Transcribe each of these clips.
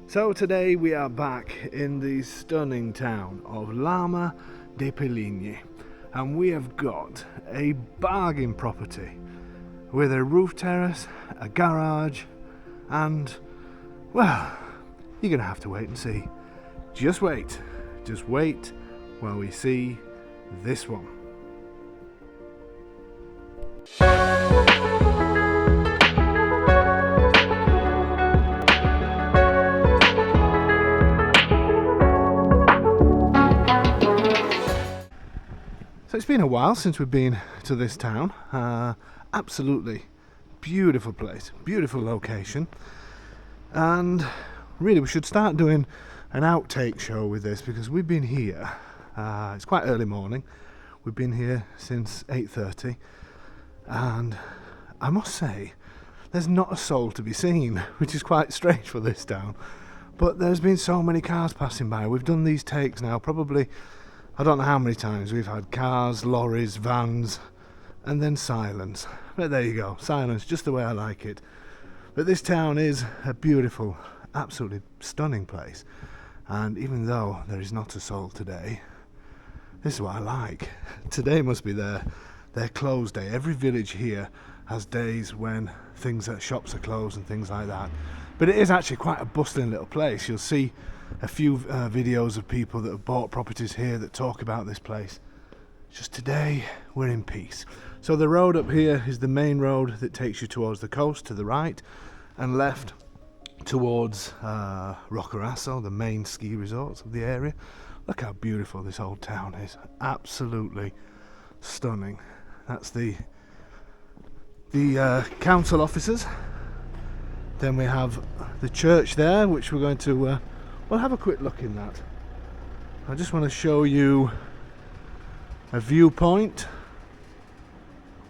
So today we are back in the stunning town of Lama de Peligni, and we have got a bargain property with a roof terrace, a garage, and, well, you're gonna have to wait and see. Just wait while we see this one. So it's been a while since we've been to this town. Absolutely beautiful place, beautiful location, and really we should start doing an outtake show with this because we've been here. It's quite early morning. We've been here since 8:30, and I must say there's not a soul to be seen, which is quite strange for this town. But there's been so many cars passing by. We've done these takes now probably, I don't know how many times. We've had cars, lorries, vans, and then silence. But there you go, silence, just the way I like it. But this town is a beautiful, absolutely stunning place. And even though there is not a soul today, this is what I like. Today must be their closed day. Every village here has days when shops are closed and things like that. But it is actually quite a bustling little place. You'll see a few videos of people that have bought properties here that talk about this place. Just today we're in peace. So the road up here is the main road that takes you towards the coast to the right, and left towards Roccarasso, the main ski resorts of the area. Look how beautiful this old town is. Absolutely stunning. That's the council offices. Then we have the church there, which we're going to we'll have a quick look in that. I just want to show you a viewpoint,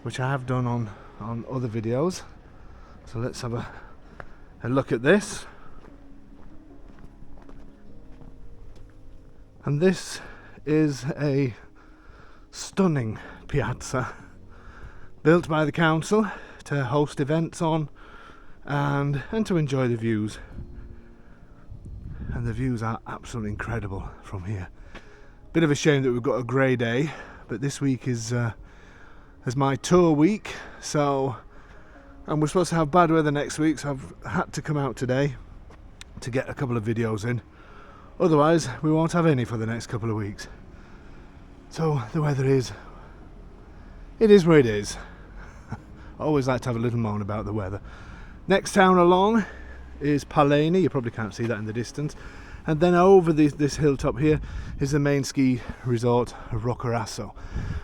which I have done on other videos. So let's have a look at this. And this is a stunning piazza built by the council to host events on and to enjoy the views. And the views are absolutely incredible from here. Bit of a shame that we've got a grey day, but this week is my tour week, and we're supposed to have bad weather next week, so I've had to come out today to get a couple of videos in. Otherwise we won't have any for the next couple of weeks. So the weather is where it is. I always like to have a little moan about the weather. Next town along is Peligni. You probably can't see that in the distance. And then over this hilltop here is the main ski resort of Roccarasso.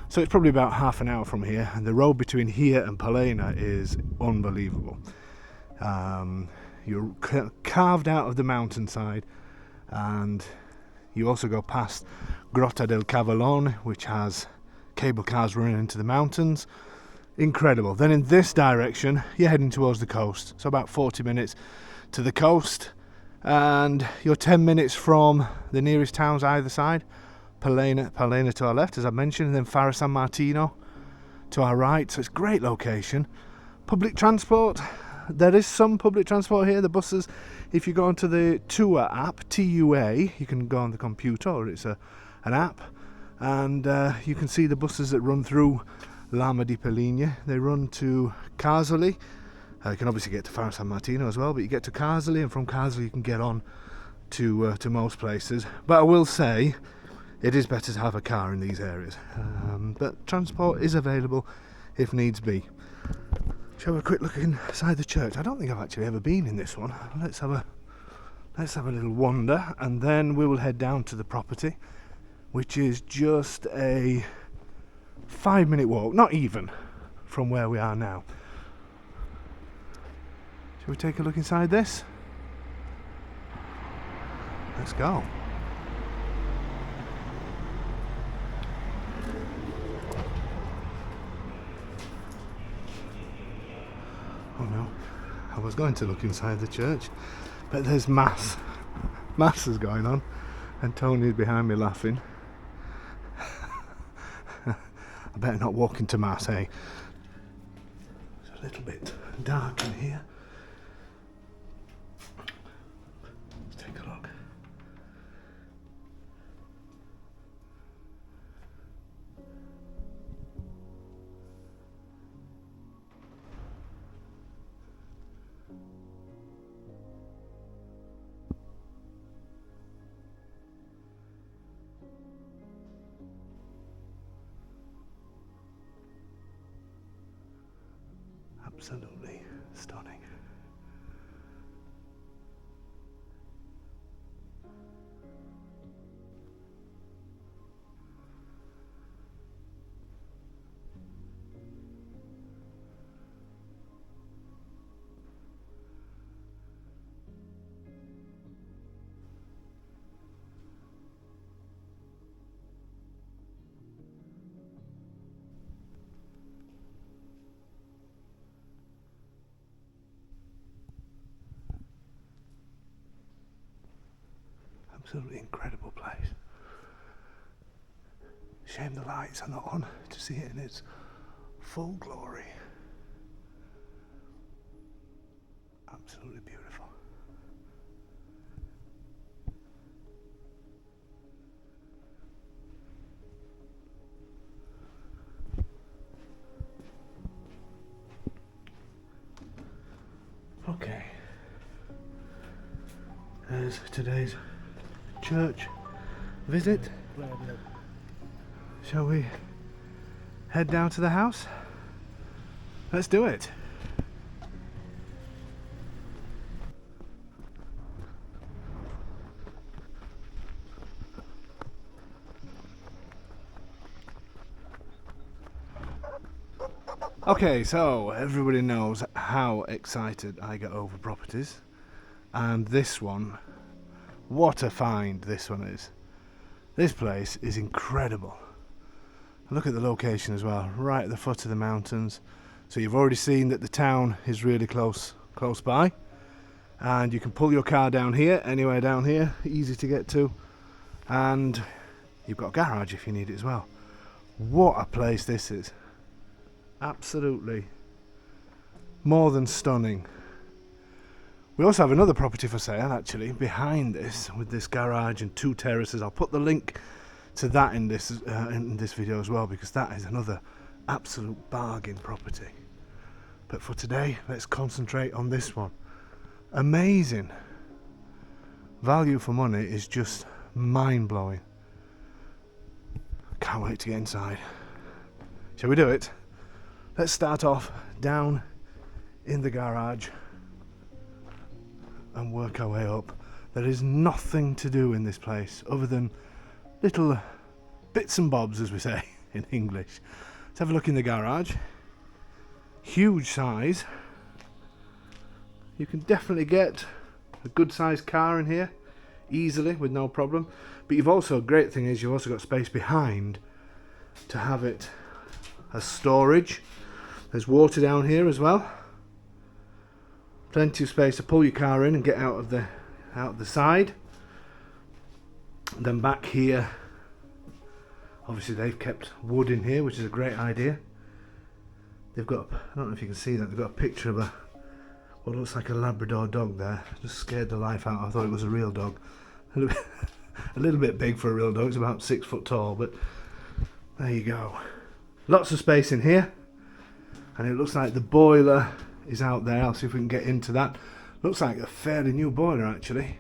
So it's probably about half an hour from here, and the road between here and Peligni is unbelievable. You're carved out of the mountainside, and you also go past Grotta del Cavallone, which has cable cars running into the mountains. Incredible. Then in this direction you're heading towards the coast, so about 40 minutes to the coast, and you're 10 minutes from the nearest towns either side. Peligni to our left, as I mentioned, and then Fara San Martino to our right. So it's a great location. Public transport, there is some public transport here. The buses, if you go onto the tour app, TUA, you can go on the computer, or it's an app, and you can see the buses that run through Lama di Peligni. They run to Carsoli. You can obviously get to Fara San Martino as well, but you get to Carsoli, and from Carsoli you can get on to most places. But I will say it is better to have a car in these areas, but transport is available if needs be. Shall we have a quick look inside the church? I don't think I've actually ever been in this one. Let's have a little wander, and then we will head down to the property, which is just a 5-minute walk, not even, from where we are now. Shall we take a look inside this? Let's go. Oh no, I was going to look inside the church, but there's mass is going on, and Tony's behind me laughing. I better not walk into mass, eh? It's a little bit dark in here. Let's Absolutely stunning. Absolutely incredible place. Shame the lights are not on to see it in its full glory. Absolutely beautiful. Okay. There's today's church visit. Shall we head down to the house? Let's do it. Okay, so everybody knows how excited I get over properties, and this one, what a find this one is. This place is incredible. Look at the location as well, right at the foot of the mountains. So you've already seen that the town is really close by, and you can pull your car down here, anywhere down here, easy to get to, and you've got a garage if you need it as well. What a place this is. Absolutely more than stunning. We also have another property for sale actually behind this, with this garage and 2 terraces. I'll put the link to that in this video as well, because that is another absolute bargain property. But for today, let's concentrate on this one. Amazing. Value for money is just mind-blowing. Can't wait to get inside. Shall we do it? Let's start off down in the garage and work our way up. There is nothing to do in this place other than little bits and bobs, as we say in English. Let's have a look in the garage. Huge size. You can definitely get a good sized car in here easily with no problem. But you've also, a great thing is you've also got space behind to have it as storage. There's water down here as well. Plenty of space to pull your car in and get out of the side. And then back here, obviously they've kept wood in here, which is a great idea. They've got, I don't know if you can see that, they've got a picture of what looks like a Labrador dog there. Just scared the life out. I thought it was a real dog. A little bit big for a real dog. It's about 6 foot tall, but there you go. Lots of space in here. And it looks like the boiler is out there. I'll see if we can get into that. Looks like a fairly new boiler actually.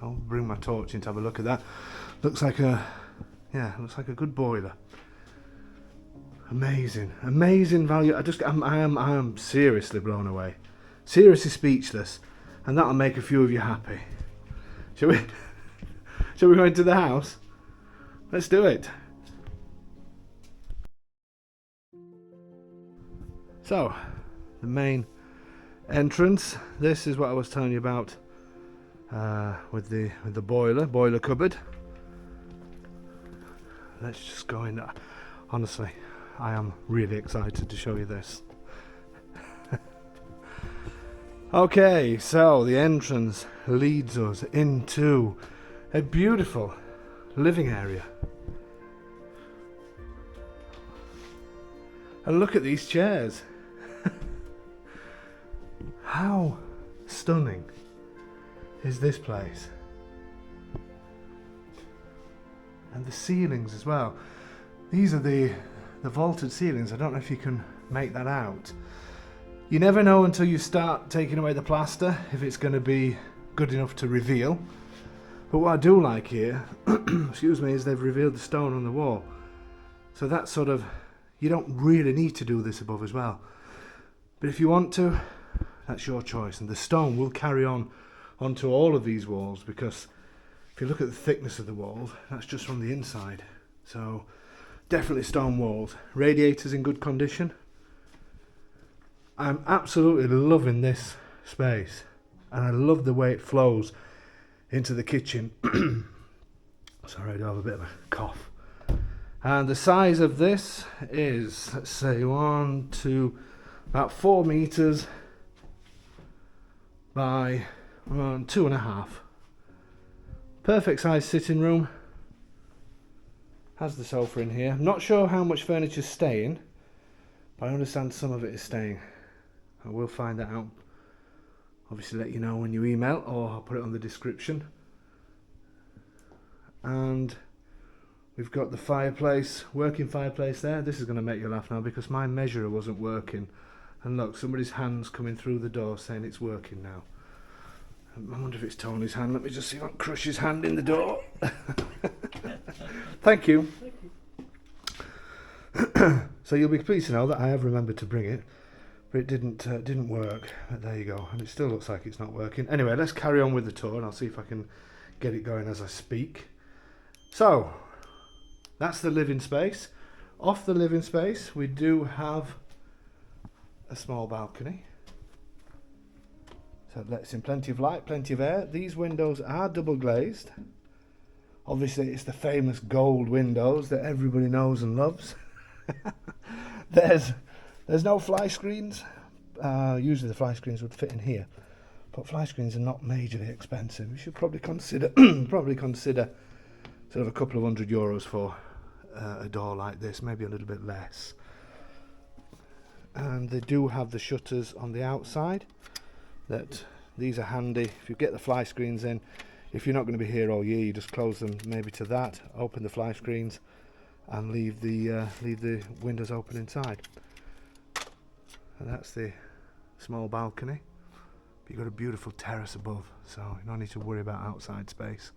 I'll bring my torch in to have a look at that. Looks like a good boiler. Amazing, amazing value. I am seriously blown away. Seriously speechless. And that'll make a few of you happy. Shall we go into the house? Let's do it. So, the main entrance. This is what I was telling you about with the boiler cupboard. Let's just go in. Honestly, I am really excited to show you this. Okay, so the entrance leads us into a beautiful living area. And look at these chairs. How stunning is this place? And the ceilings as well. These are the vaulted ceilings. I don't know if you can make that out. You never know until you start taking away the plaster if it's going to be good enough to reveal. But what I do like here, excuse me, is they've revealed the stone on the wall. So that's sort of, you don't really need to do this above as well, But if you want to, that's your choice. And the stone will carry on onto all of these walls, because if you look at the thickness of the walls, that's just from the inside. So definitely stone walls. Radiators in good condition. I'm absolutely loving this space, and I love the way it flows into the kitchen. Sorry, I do have a bit of a cough. And the size of this is, let's say, about 4 meters by 2.5. Perfect size sitting room. Has the sofa in here. Not sure how much furniture is staying, but I understand some of it is staying. I will find that out. Obviously let you know when you email, or I'll put it on the description. And we've got the fireplace, working fireplace there. This is going to make you laugh now, because my measurer wasn't working. And look, somebody's hand's coming through the door saying it's working now. I wonder if it's Tony's hand. Let me just see if I can crush his hand in the door. Thank you. So you'll be pleased to know that I have remembered to bring it, but it didn't work. But there you go, and it still looks like it's not working. Anyway, let's carry on with the tour, and I'll see if I can get it going as I speak. So that's the living space. Off the living space, we do have a small balcony. So it lets in plenty of light, plenty of air. These windows are double glazed. Obviously, it's the famous gold windows that everybody knows and loves. There's no fly screens. Usually the fly screens would fit in here, but fly screens are not majorly expensive. You should probably consider sort of a couple of €100 for a door like this, maybe a little bit less. And they do have the shutters on the outside. These are handy if you get the fly screens in. If you're not going to be here all year, you just close them maybe to that, open the fly screens, and leave the windows open inside. And that's the small balcony. But you've got a beautiful terrace above, so you don't need to worry about outside space.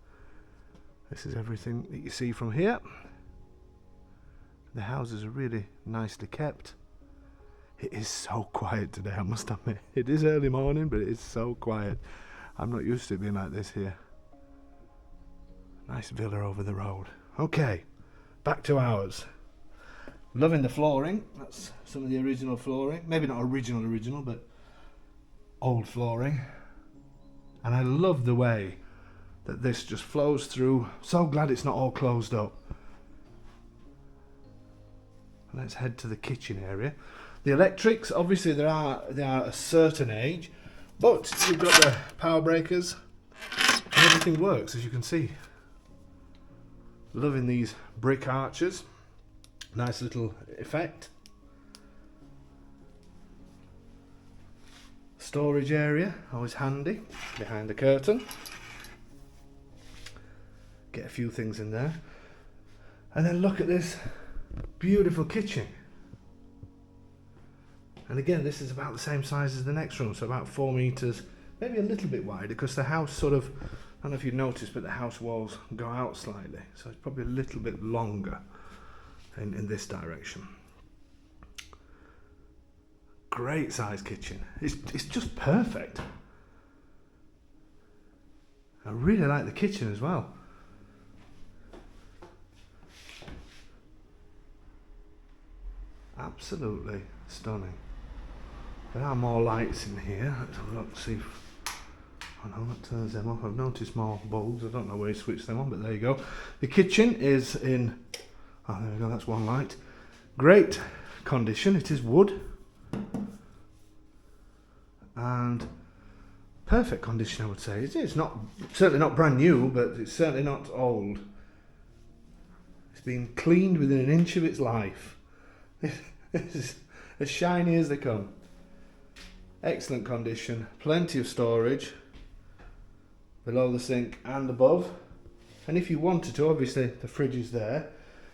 This is everything that you see from here. The houses are really nicely kept. It is so quiet today, I must admit. It is early morning, but it is so quiet. I'm not used to it being like this here. Nice villa over the road. Okay, back to ours. Loving the flooring. That's some of the original flooring. Maybe not original, but old flooring. And I love the way that this just flows through. So glad it's not all closed up. Let's head to the kitchen area. The electrics, obviously they are a certain age, but you've got the power breakers and everything works, as you can see. Loving these brick arches. Nice little effect. Storage area, always handy, behind the curtain. Get a few things in there. And then look at this beautiful kitchen. And again, this is about the same size as the next room, so about 4 meters, maybe a little bit wider, because the house sort of, I don't know if you've noticed, but the house walls go out slightly, so it's probably a little bit longer in this direction. Great size kitchen. It's just perfect. I really like the kitchen as well. Absolutely stunning. There are more lights in here. Let's have a look, see if... Oh no, that turns them off. I've noticed more bulbs. I don't know where you switch them on, but there you go. The kitchen is in... Oh, there we go, that's one light. Great condition. It is wood. And perfect condition, I would say. It's not, certainly not brand new, but it's certainly not old. It's been cleaned within an inch of its life. It's as shiny as they come. Excellent condition, plenty of storage below the sink and above. And if you wanted to, obviously the fridge is there,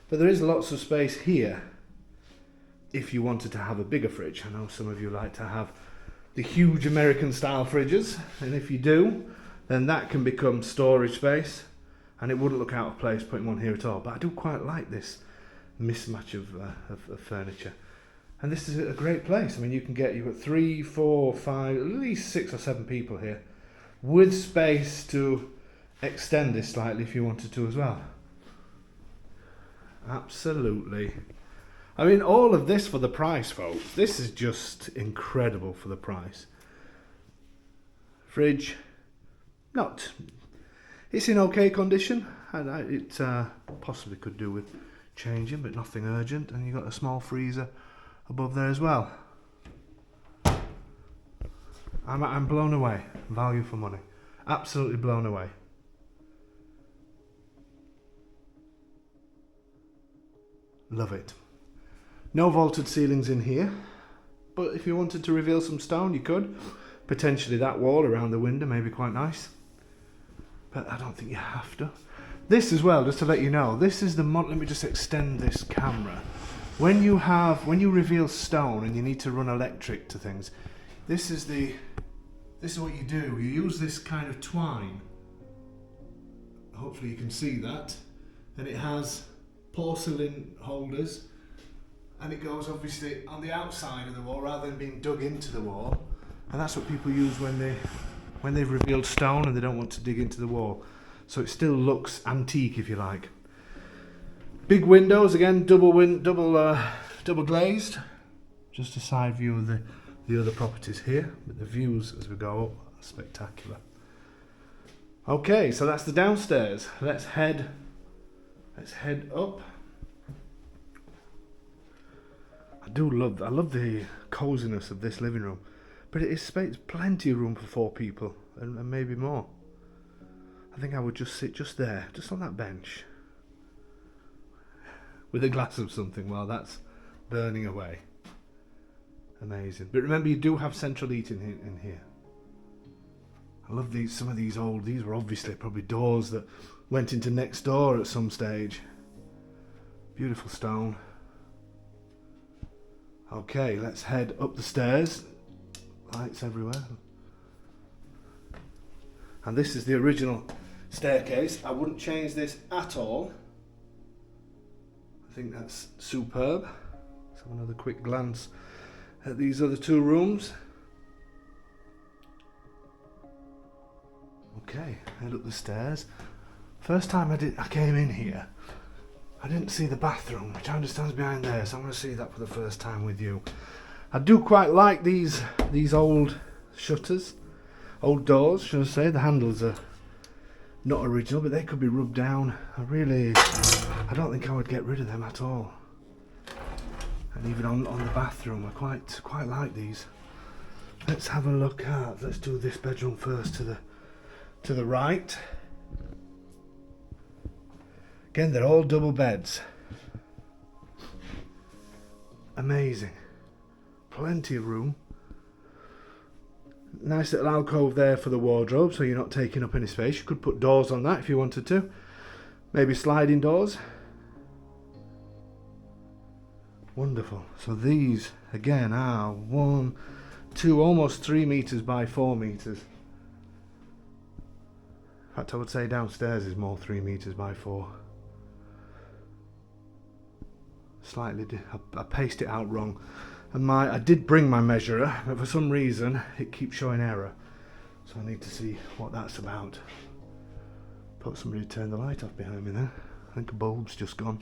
but there is lots of space here if you wanted to have a bigger fridge. I know some of you like to have the huge American style fridges, and if you do, then that can become storage space, and it wouldn't look out of place putting one here at all. But I do quite like this mismatch of furniture. And this is a great place. I mean, you've got 3, 4, 5, at least 6 or 7 people here, with space to extend this slightly if you wanted to as well. Absolutely. I mean, all of this for the price, folks. This is just incredible for the price. Fridge, it's in okay condition. It possibly could do with changing, but nothing urgent. And you've got a small freezer above there as well. I'm blown away. Value for money. Absolutely blown away. Love it. No vaulted ceilings in here, but if you wanted to reveal some stone, you could. Potentially that wall around the window may be quite nice, but I don't think you have to. This as well, just to let you know, this is the mod. Let me just extend this camera. When you reveal stone and you need to run electric to things, this is what you do. You use this kind of twine. Hopefully you can see that, and it has porcelain holders, and it goes obviously on the outside of the wall rather than being dug into the wall. And that's what people use when they've revealed stone and they don't want to dig into the wall. So it still looks antique, if you like. Big windows again, double glazed. Just a side view of the other properties here, but the views as we go up are spectacular. Okay, so that's the downstairs. Let's head up. I love the coziness of this living room, but it is space, plenty of room for 4 people and maybe more. I think I would just sit just there, just on that bench, with a glass of something while that's burning away. Amazing. But remember, you do have central heating in here. I love these. Some of these were obviously probably doors that went into next door at some stage. Beautiful stone. Okay, let's head up the stairs. Lights everywhere. And this is the original staircase. I wouldn't change this at all. I think that's superb. Let's have another quick glance at these other 2 rooms. Okay, head up the stairs. First time I came in here, I didn't see the bathroom, which I understand is behind there, so I'm going to see that for the first time with you. I do quite like these old shutters, old doors, should I say. The handles are not original, but they could be rubbed down. I don't think I would get rid of them at all. And even on the bathroom, I quite like these. Let's have a look at. Let's do this bedroom first to the right. Again, they're all double beds. Amazing. Plenty of room. Nice little alcove there for the wardrobe, so you're not taking up any space. You could put doors on that if you wanted to. Maybe sliding doors. Wonderful. So these, again, are 1, 2, almost 3 meters by 4 meters. In fact, I would say downstairs is more 3 meters by 4. I paced it out wrong, and I did bring my measurer, but for some reason it keeps showing error, so I need to see what that's about. Thought somebody turned the light off behind me there. I think a bulb's just gone.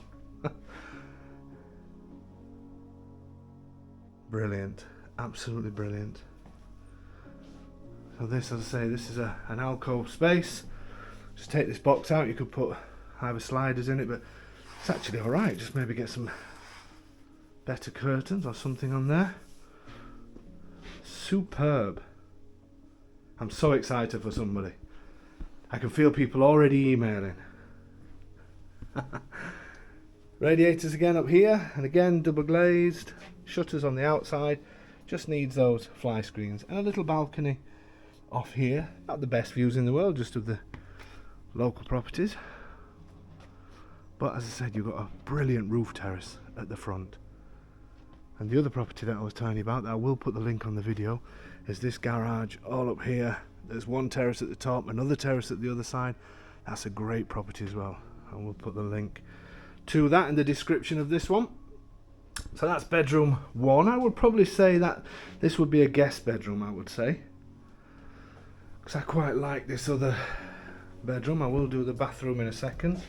Brilliant, absolutely brilliant. So this, as I say, this is an alcove space. Just take this box out. You could put either sliders in it, but it's actually all right. Just maybe get some better curtains or something on there. Superb. I'm so excited for somebody. I can feel people already emailing. Radiators again up here, and again double glazed. Shutters on the outside. Just needs those fly screens and a little balcony off here. Not the best views in the world, just of the local properties. But as I said, you've got a brilliant roof terrace at the front. And the other property that I was telling you about, that I will put the link on the video, is this garage all up here. There's one terrace at the top, another terrace at the other side. That's a great property as well. And we'll put the link to that in the description of this one. So that's bedroom 1. I would probably say that this would be a guest bedroom, I would say. Because I quite like this other bedroom. I will do the bathroom in a second.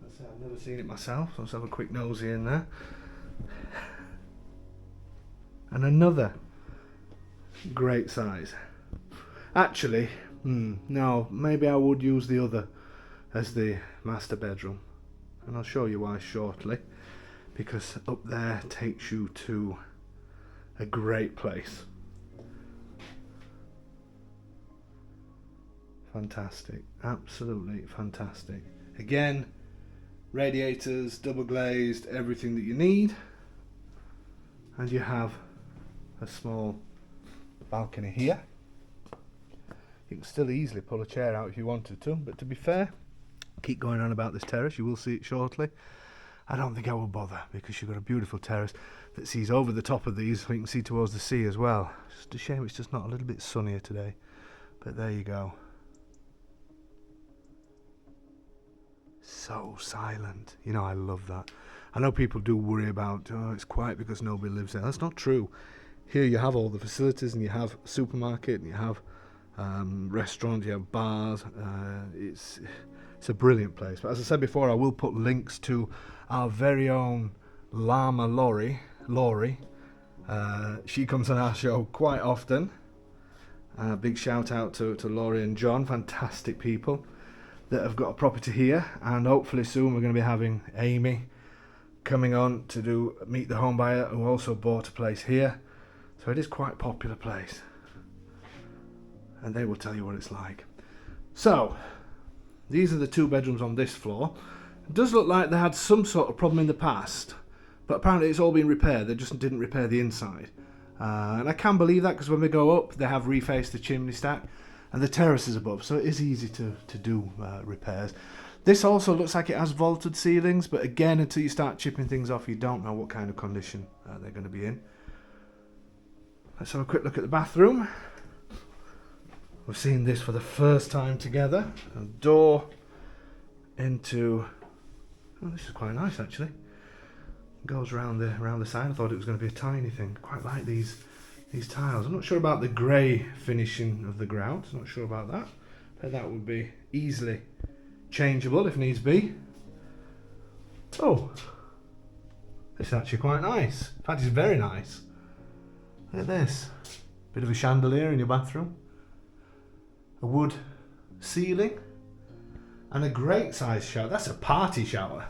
I've never seen it myself, so let's have a quick nosy in there. And another great size. Actually, no, maybe I would use the other as the master bedroom. And I'll show you why shortly. Because up there takes you to a great place. Fantastic, absolutely fantastic. Again, radiators, double glazed, everything that you need. And you have a small balcony here. You can still easily pull a chair out if you wanted to, but to be fair, keep going on about this terrace, you will see it shortly. I don't think I will bother, because you've got a beautiful terrace that sees over the top of these, so you can see towards the sea as well. Just a shame it's just not a little bit sunnier today, but there you go. So silent. You know, I love that. I know people do worry about, oh, it's quiet because nobody lives there. That's not true. Here you have all the facilities, and you have a supermarket, and you have restaurants, you have bars. It's a brilliant place. But as I said before, I will put links to our very own Lama Laurie. She comes on our show quite often. Big shout out to Laurie and John, fantastic people that have got a property here, and hopefully soon we're going to be having Amy coming on to do Meet the Home Buyer, who also bought a place here. So it is quite a popular place, and they will tell you what it's like. So these are the 2 bedrooms on this floor. It does look like they had some sort of problem in the past, but apparently it's all been repaired. They just didn't repair the inside, and I can believe that, because when we go up they have refaced the chimney stack and the terrace is above, so it is easy to do repairs. This also looks like it has vaulted ceilings, but again, until you start chipping things off, you don't know what kind of condition they're going to be in. Let's have a quick look at the bathroom. We've seen this for the first time together. A door into... Oh, this is quite nice actually. Goes around the side. I thought it was going to be a tiny thing. Quite like these tiles. I'm not sure about the grey finishing of the grout. Not sure about that. But that would be easily changeable if needs be. Oh, this is actually quite nice. In fact, it's very nice. Look at this. Bit of a chandelier in your bathroom. A wood ceiling. And a great size shower. That's a party shower.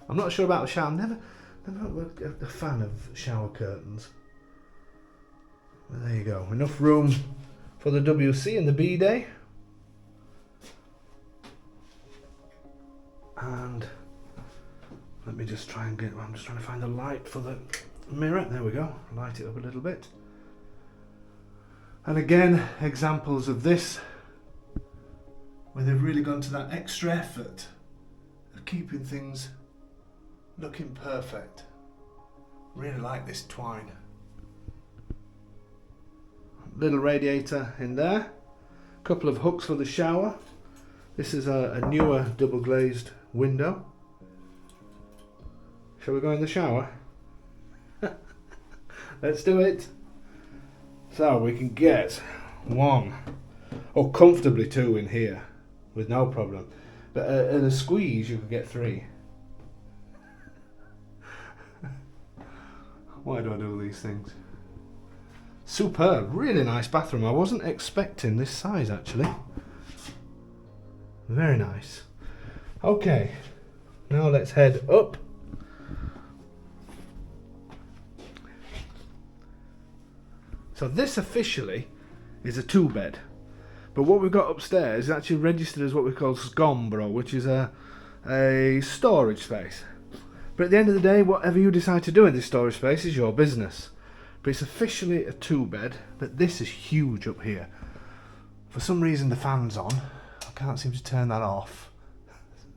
I'm not sure about the shower. I'm never a fan of shower curtains. But there you go. Enough room for the WC and the bidet. And let me just try and I'm just trying to find the light for the mirror. There we go. Light it up a little bit. And again, examples of this where they've really gone to that extra effort of keeping things looking perfect. Really like this twine. Little radiator in there. Couple of hooks for the shower. This is a newer double glazed window. Shall we go in the shower? Let's do it. So we can get 1, or comfortably 2 in here with no problem. But at a squeeze you could get 3. Why do I do these things? Superb, really nice bathroom. I wasn't expecting this size actually. Very nice. Okay, now let's head up. So this officially is a 2-bed, but what we've got upstairs is actually registered as what we call sgombro, which is a storage space. But at the end of the day, whatever you decide to do in this storage space is your business. But it's officially a 2-bed, but this is huge up here. For some reason the fan's on. I can't seem to turn that off.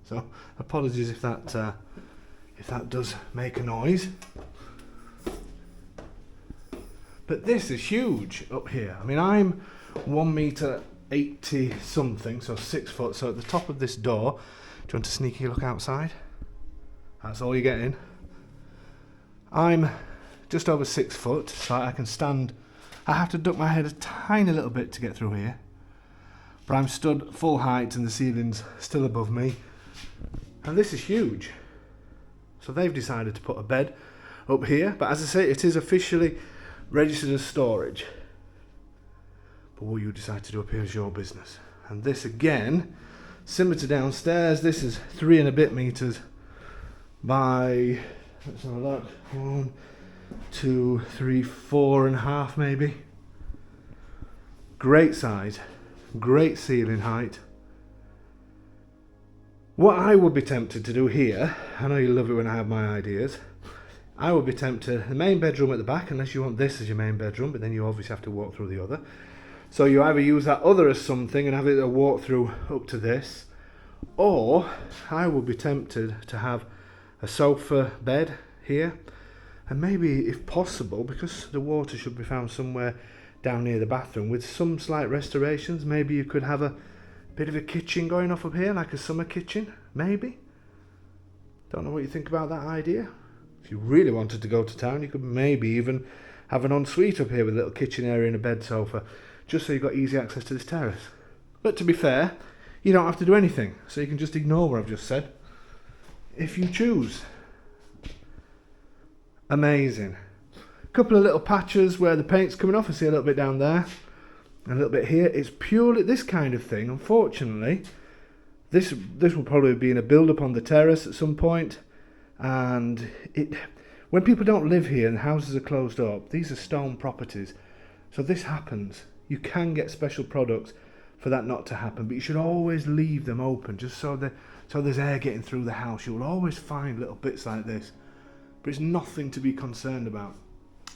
So apologies if that does make a noise. But this is huge up here. I mean, I'm 1.80 m something, so 6 foot. So at the top of this door, do you want a sneaky look outside? That's all you're getting. I'm just over 6 foot, so I can stand. I have to duck my head a tiny little bit to get through here, but I'm stood full height and the ceiling's still above me, and this is huge. So they've decided to put a bed up here, but as I say, it is officially registered as storage. But what you decide to do up here is your business. And this again, similar to downstairs, this is 3 and a bit meters by, let's have a look, 1, 2, 3, 4.5 maybe. Great size, great ceiling height. What I would be tempted to do here, I know you love it when I have my ideas, I would be tempted, the main bedroom at the back, unless you want this as your main bedroom, but then you obviously have to walk through the other. So you either use that other as something and have it a walk through up to this, or I would be tempted to have a sofa bed here, and maybe if possible, because the water should be found somewhere down near the bathroom, with some slight restorations, maybe you could have a bit of a kitchen going off up here, like a summer kitchen, maybe. Don't know what you think about that idea. If you really wanted to go to town, you could maybe even have an ensuite up here with a little kitchen area and a bed sofa, just so you've got easy access to this terrace. But to be fair, you don't have to do anything, so you can just ignore what I've just said, if you choose. Amazing. A couple of little patches where the paint's coming off. I see a little bit down there, and a little bit here. It's purely this kind of thing. Unfortunately, this will probably be in a build-up on the terrace at some point, and when people don't live here and houses are closed up, these are stone properties, so this happens. You can get special products for that not to happen, but you should always leave them open, just so there's air getting through the house. You will always find little bits like this, but it's nothing to be concerned about.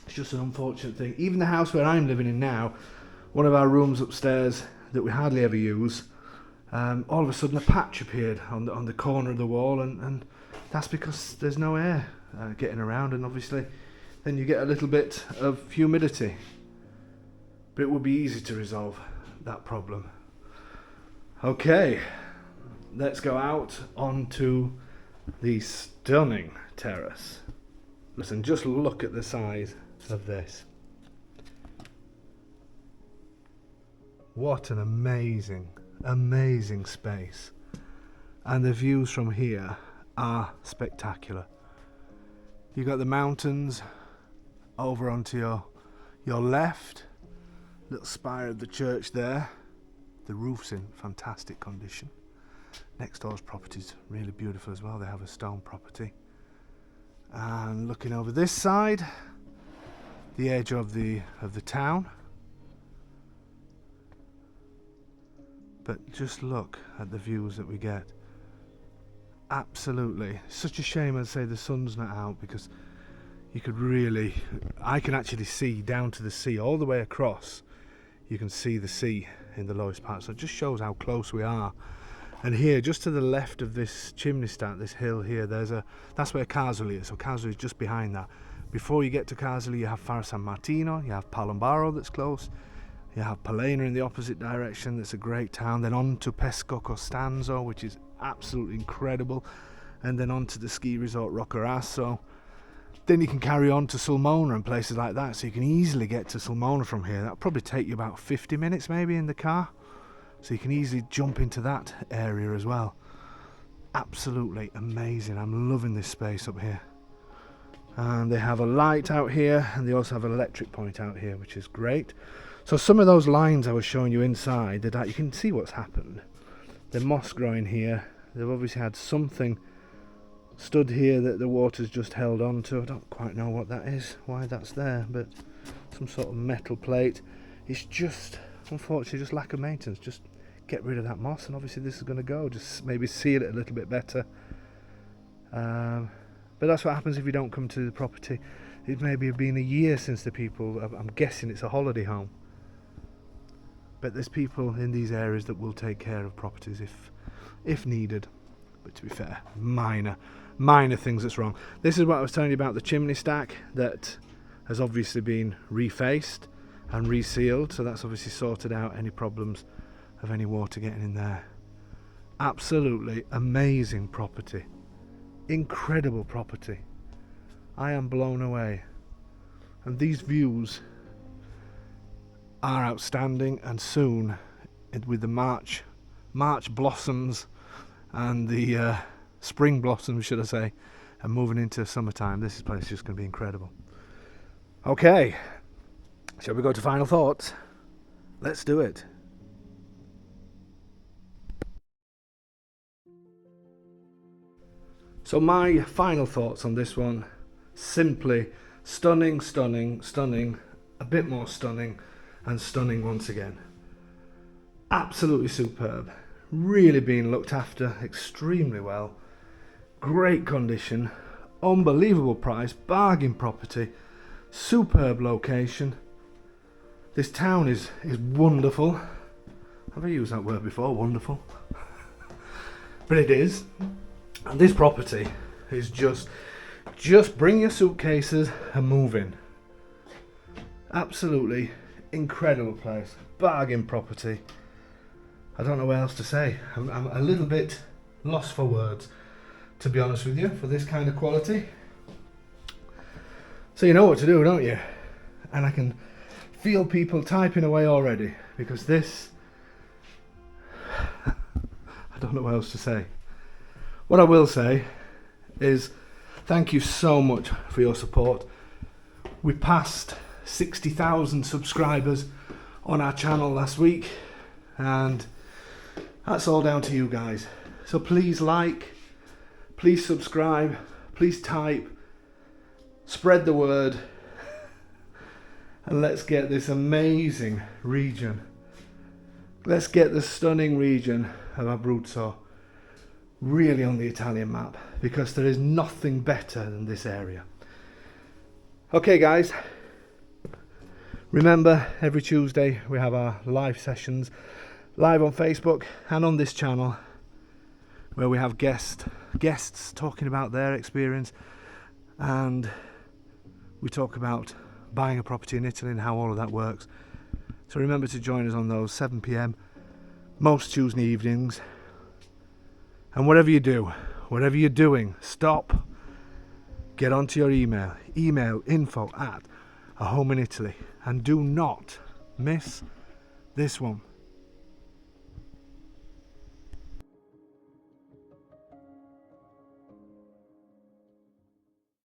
It's just an unfortunate thing. Even the house where I'm living in now, one of our rooms upstairs that we hardly ever use, all of a sudden a patch appeared on the corner of the wall, and that's because there's no air getting around, and obviously then you get a little bit of humidity. But it would be easy to resolve that problem. Okay, let's go out onto the stunning terrace. Listen, just look at the size of this. What an amazing, amazing space. And the views from here are spectacular. You've got the mountains over onto your left. Little spire of the church there. The roof's in fantastic condition. Next door's property's really beautiful as well. They have a stone property. And looking over this side, the edge of the town. But just look at the views that we get. Absolutely. Such a shame, I'd say, the sun's not out, because you could really, I can actually see down to the sea all the way across. You can see the sea in the lowest part, so it just shows how close we are. And here, just to the left of this chimney stack, this hill here, that's where Carsoli is. So Carsoli is just behind that. Before you get to Carsoli, you have Faro San Martino, you have Palombaro that's close, you have Palena in the opposite direction, that's a great town. Then on to Pesco Costanzo, which is absolutely incredible, and then on to the ski resort Roccarasso. Then you can carry on to Sulmona and places like that, so you can easily get to Sulmona from here. That'll probably take you about 50 minutes maybe in the car, so you can easily jump into that area as well. Absolutely amazing. I'm loving this space up here. And they have a light out here, and they also have an electric point out here, which is great. So some of those lines I was showing you inside, you can see what's happened. The moss growing here, they've obviously had something stood here that the water's just held on to. I don't quite know what that is, why that's there, but some sort of metal plate. It's just, unfortunately, just lack of maintenance. Just get rid of that moss, and obviously this is going to go. Just maybe seal it a little bit better. But that's what happens if you don't come to the property. It maybe have been a year since the people, I'm guessing it's a holiday home. But there's people in these areas that will take care of properties if needed. But to be fair, minor things that's wrong. This is what I was telling you about the chimney stack that has obviously been refaced and resealed, so that's obviously sorted out any problems of any water getting in there. Absolutely amazing property. Incredible property. I am blown away. And these views are outstanding, and soon, with the March blossoms and the spring blossoms, should I say, and moving into summertime, this place is just going to be incredible. Okay, shall we go to final thoughts? Let's do it. So my final thoughts on this one, simply stunning, stunning, stunning, a bit more stunning, and stunning once again. Absolutely superb. Really being looked after extremely well. Great condition. Unbelievable price. Bargain property. Superb location. This town is wonderful. Have I used that word before? Wonderful. But it is. And this property is just bring your suitcases and move in. Absolutely incredible place. Bargain property. I don't know what else to say. I'm a little bit lost for words, to be honest with you, for this kind of quality. So you know what to do, don't you? And I can feel people typing away already, because this, I don't know what else to say. What I will say is thank you so much for your support. We passed 60,000 subscribers on our channel last week, and that's all down to you guys. So please like, please subscribe, please type, spread the word, and let's get this amazing region, let's get the stunning region of Abruzzo really on the Italian map, because there is nothing better than this area. Okay guys, remember every Tuesday we have our live sessions live on Facebook and on this channel, where we have guests talking about their experience, and we talk about buying a property in Italy and how all of that works. So remember to join us on those 7 p.m. most Tuesday evenings. And whatever you do, whatever you're doing, stop, get onto your email info@ahomeinitaly, and do not miss this one.